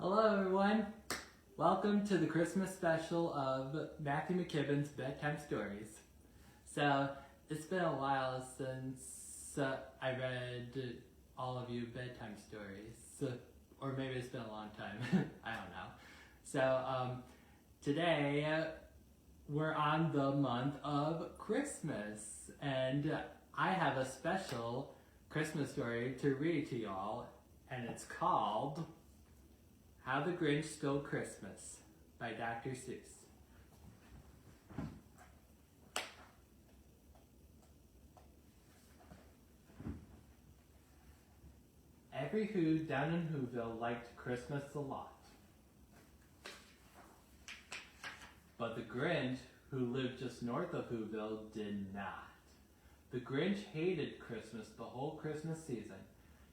Hello everyone! Welcome to the Christmas special of McKibbin's Bedtime Stories. So, it's been a while since I read all of you bedtime stories, or maybe it's been a long time, I don't know. So, today we're on the month of Christmas, and I have a special Christmas story to read to y'all, and it's called How the Grinch Stole Christmas by Dr. Seuss. Every Who down in Whoville liked Christmas a lot. But the Grinch, who lived just north of Whoville, did not. The Grinch hated Christmas the whole Christmas season.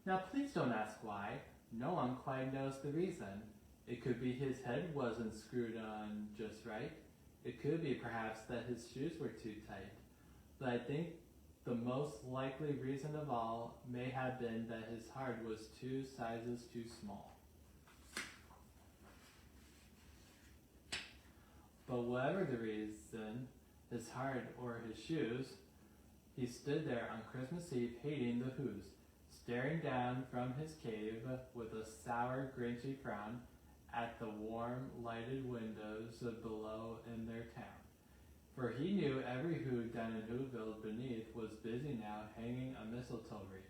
Now please don't ask why. No one quite knows the reason. It could be his head wasn't screwed on just right. It could be perhaps that his shoes were too tight. But I think the most likely reason of all may have been that his heart was 2 sizes too small. But whatever the reason, his heart or his shoes, he stood there on Christmas Eve hating the Whos, staring down from his cave with a sour, grinchy frown at the warm, lighted windows below in their town. For he knew every Who down in Whoville beneath was busy now hanging a mistletoe wreath.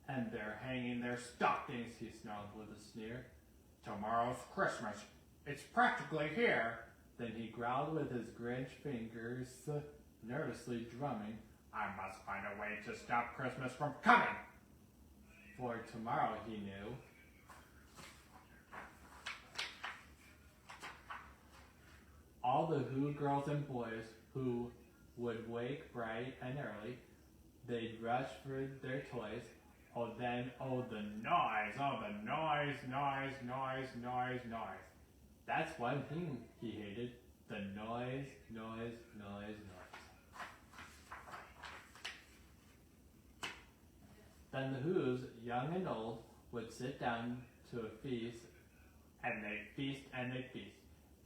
And they're hanging their stockings, he snarled with a sneer. Tomorrow's Christmas. It's practically here. Then he growled with his Grinch fingers, nervously drumming. I must find a way to stop Christmas from coming. For tomorrow, he knew, all the Who girls and boys who would wake bright and early, they'd rush for their toys. Oh, then, the noise, noise. That's one thing he hated, the noise. Then the Whos, young and old, would sit down to a feast, and they'd feast, and they'd feast,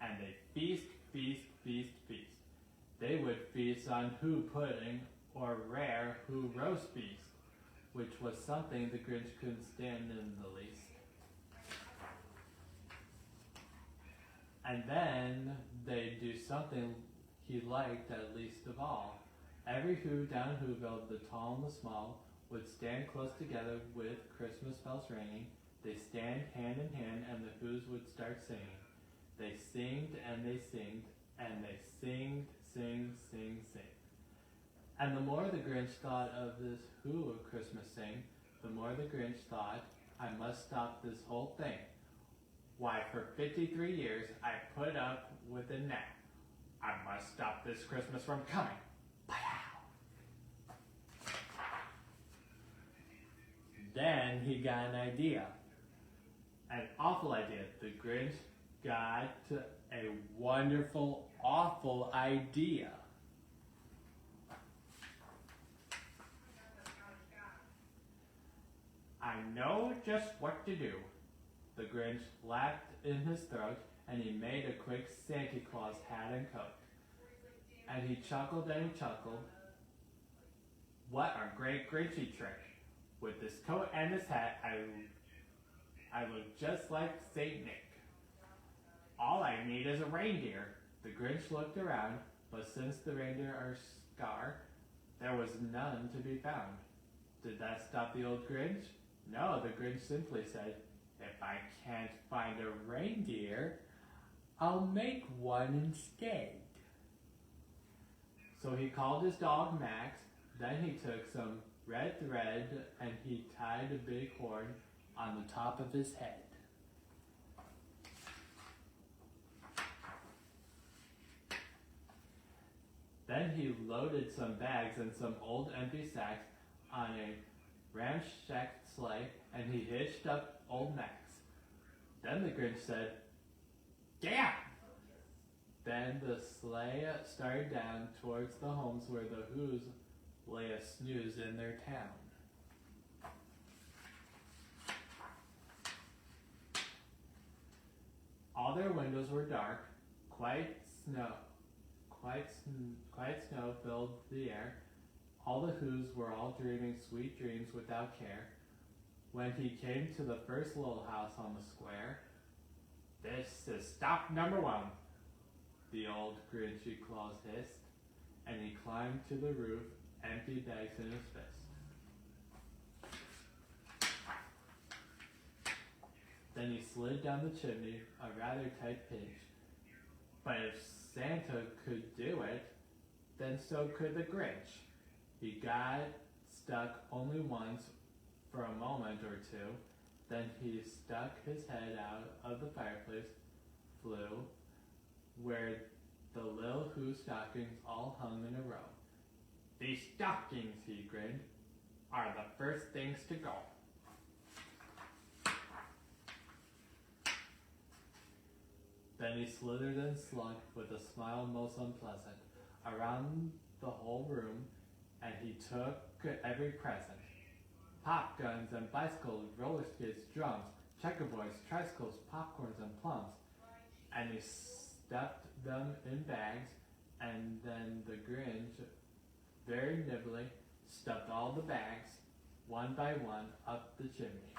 and they'd feast. They would feast on Who pudding, or rare Who roast beef, which was something the Grinch couldn't stand in the least. And then they'd do something he liked at least of all. Every Who down Whoville, the tall and the small, would stand close together with Christmas bells ringing. They stand hand in hand, and the Whos would start singing. They singed and they singed, and they sing. And the more the Grinch thought of this Who of Christmas sing, the more the Grinch thought, I must stop this whole thing. Why, for 53 years, I put up with it now. I must stop this Christmas from coming. Then he got an idea. An awful idea. The Grinch got a wonderful, awful idea. I know just what to do. The Grinch laughed in his throat, and he made a quick Santa Claus hat and coat. And he chuckled and he chuckled. What a great Grinchy trick. With this coat and this hat, I look just like Saint Nick. All I need is a reindeer. The Grinch looked around, but since the reindeer are scarce, there was none to be found. Did that stop the old Grinch? No, the Grinch simply said, if I can't find a reindeer, I'll make one instead. So he called his dog Max, then he took some red thread and he tied a big horn on the top of his head. Then he loaded some bags and some old empty sacks on a ramshackle sleigh, and he hitched up old Max. Then the Grinch said, "Damn!" Then the sleigh started down towards the homes where the Whos lay a snooze in their town. All their windows were dark, quite snow filled the air. All the Whos were all dreaming sweet dreams without care. When he came to the first little house on the square, "This is stop number 1, the old Grinchy Claus hissed, and he climbed to the roof, empty bags in his fist. Then he slid down the chimney, a rather tight pinch. But if Santa could do it, then so could the Grinch. He got stuck only once for a moment or two. Then he stuck his head out of the fireplace, flew, where the little Who stockings all hung in a row. "These stockings," he grinned, "are the first things to go." Then he slithered and slunk with a smile most unpleasant around the whole room, and he took every present. Pop guns and bicycles, roller skates, drums, checkerboards, tricycles, popcorns, and plums. And he stuffed them in bags, and then the Grinch, very nimbly, stuffed all the bags, one by one, up the chimney.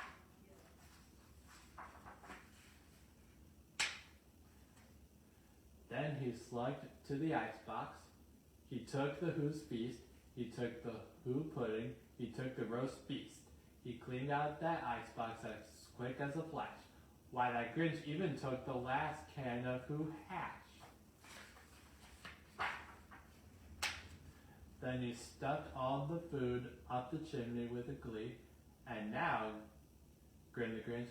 Then he slugged to the icebox. He took the Who's feast. He took the Who pudding. He took the roast beast. He cleaned out that icebox as quick as a flash. Why, that Grinch even took the last can of Who hash. Then he stuffed all the food up the chimney with a glee. And now, grinned the Grinch,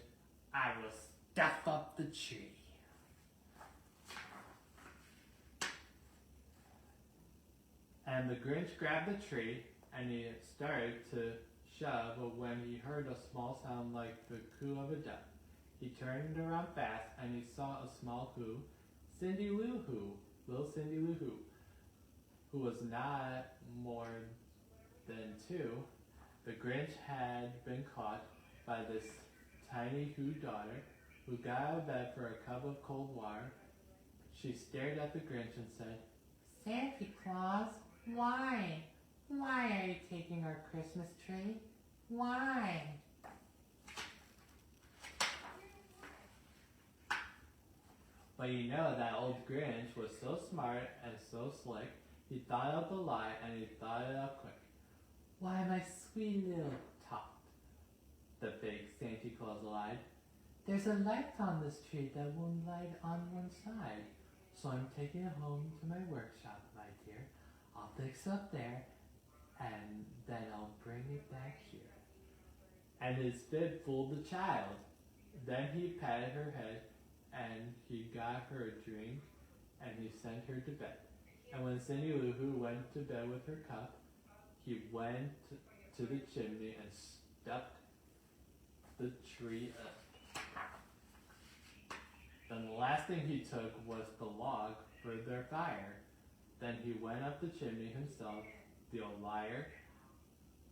I will stuff up the tree. And the Grinch grabbed the tree, and he started to shove when he heard a small sound like the coo of a dove. He turned around fast, and he saw a small Who, Cindy Lou Who, little Cindy Lou who was not more than 2. The Grinch had been caught by this tiny Who daughter, who got out of bed for a cup of cold water. She stared at the Grinch and said, "Santa Claus, why? Why are you taking our Christmas tree? Why?" But you know that old Grinch was so smart and so slick, he thought up a lie and he thought it up quick. "Why, my sweet little tot," the big Santa Claus lied, "there's a light on this tree that won't light on one side. So I'm taking it home to my workshop, my dear. I'll fix up there, and then I'll bring it back here." And his fib fooled the child. Then he patted her head, and he got her a drink, and he sent her to bed. And when Cindy Lou Who went to bed with her cup, he went to the chimney and stuffed the tree up. Then the last thing he took was the log for their fire. Then he went up the chimney himself, the old liar.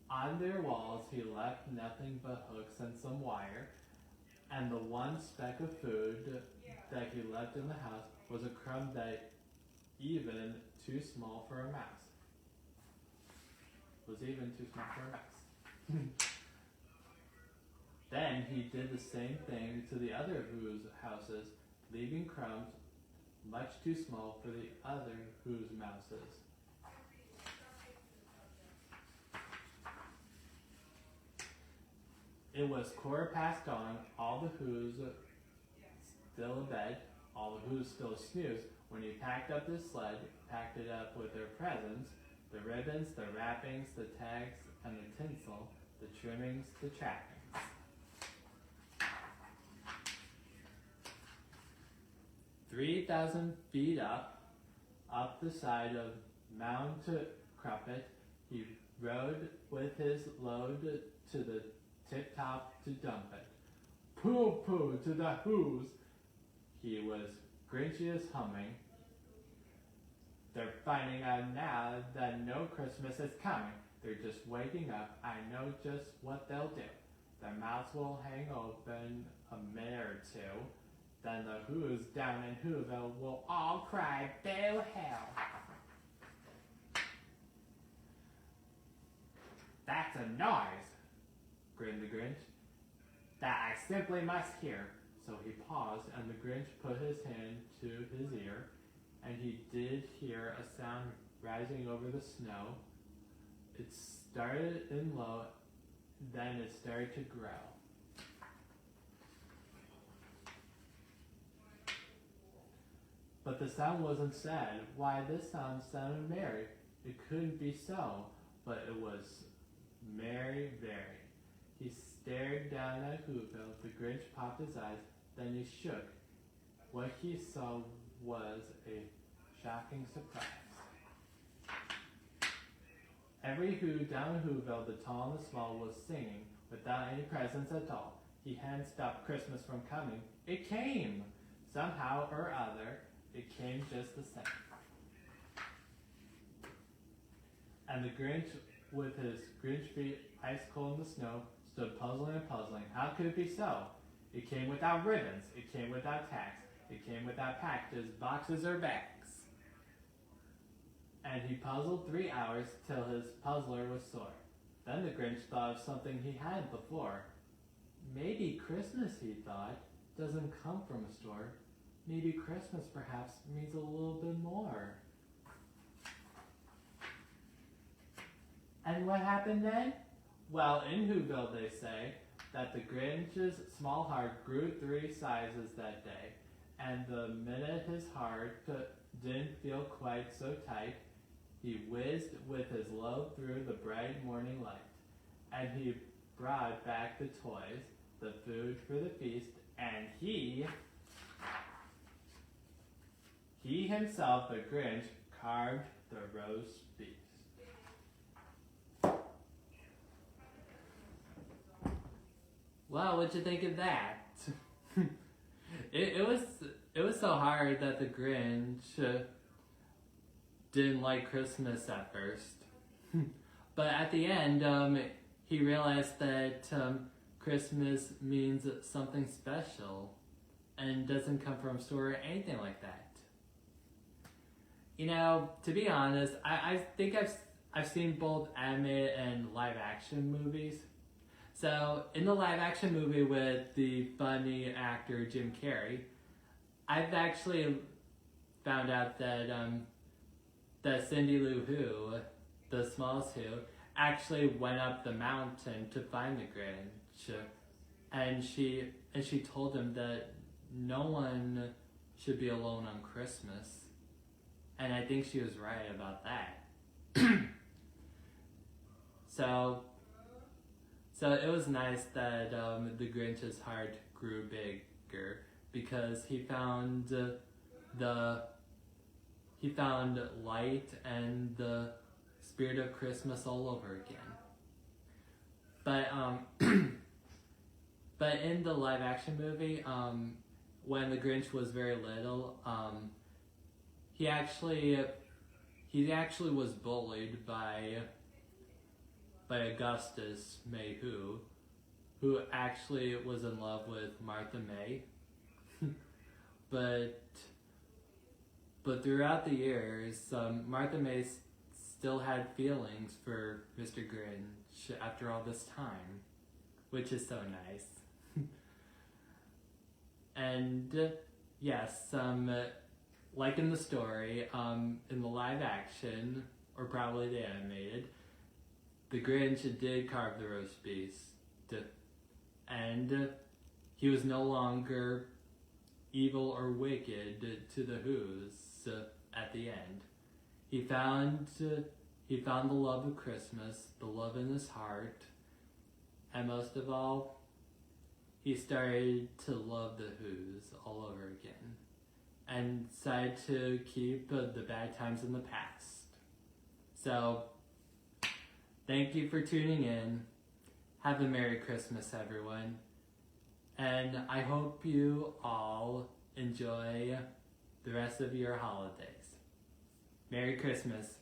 On their walls he left nothing but hooks and some wire, and the one speck of food that he left in the house was a crumb that even too small for a mouse. Was even too small for a mouse. Then he did the same thing to the other Who's houses, leaving crumbs much too small for the other Who's mouses. It was dawn, all the Who's still abed, all the Who's still snooze, when he packed up his sled, packed it up with their presents, the ribbons, the wrappings, the tags, and the tinsel, the trimmings, the trappings. 3,000 feet up the side of Mount Crumpet, he rode with his load to the tip-top to dump it. Pooh-pooh to the Who's, he was Grinchiest humming. They're finding out now that no Christmas is coming. They're just waking up. I know just what they'll do. Their mouths will hang open a minute or two. Then the Who's down in Whoville will all cry boo hell. That's a noise, grinned the Grinch, that I simply must hear. So he paused, and the Grinch put his hand to his ear, and he did hear a sound rising over the snow. It started in low, then it started to grow. But the sound wasn't sad. Why, this sound sounded merry. It couldn't be so, but it was merry, very. He stared down at Whoville. The Grinch popped his eyes, then he shook. What he saw was a shocking surprise. Every Who down in Whoville, the tall and the small, was singing without any presents at all. He hadn't stopped Christmas from coming. It came! Somehow or other, it came just the same. And the Grinch, with his Grinch feet ice cold in the snow, stood puzzling and puzzling. How could it be so? It came without ribbons. It came without tacks. It came without packages, boxes, or bags. And he puzzled 3 hours till his puzzler was sore. Then the Grinch thought of something he hadn't before. Maybe Christmas, he thought, doesn't come from a store. Maybe Christmas perhaps means a little bit more. And what happened then? Well, in Whoville they say that the Grinch's small heart grew 3 sizes that day, and the minute his heart didn't feel quite so tight, he whizzed with his load through the bright morning light, and he brought back the toys, the food for the feast, and he himself, the Grinch, carved the roast beef. Well, what'd you think of that? It was so hard that the Grinch didn't like Christmas at first. But at the end, he realized that Christmas means something special and doesn't come from a store or anything like that. You know, to be honest, I think I've seen both animated and live action movies. So in the live action movie with the funny actor Jim Carrey, I've actually found out that that Cindy Lou Who, the smallest Who, actually went up the mountain to find the Grinch, and she told him that no one should be alone on Christmas. And I think she was right about that. So it was nice that the Grinch's heart grew bigger because he found light and the spirit of Christmas all over again. But in the live action movie, when the Grinch was very little, he actually was bullied by Augustus May who actually was in love with Martha May. but throughout the years, Martha May still had feelings for Mr. Grinch after all this time, which is so nice. And yes, like in the story, in the live action, or probably the animated, the Grinch did carve the roast beef, and he was no longer evil or wicked to the Who's at the end. He found the love of Christmas, the love in his heart, and most of all, he started to love the Who's all over again, and decided to keep the bad times in the past. So, thank you for tuning in. Have a Merry Christmas, everyone. And I hope you all enjoy the rest of your holidays. Merry Christmas.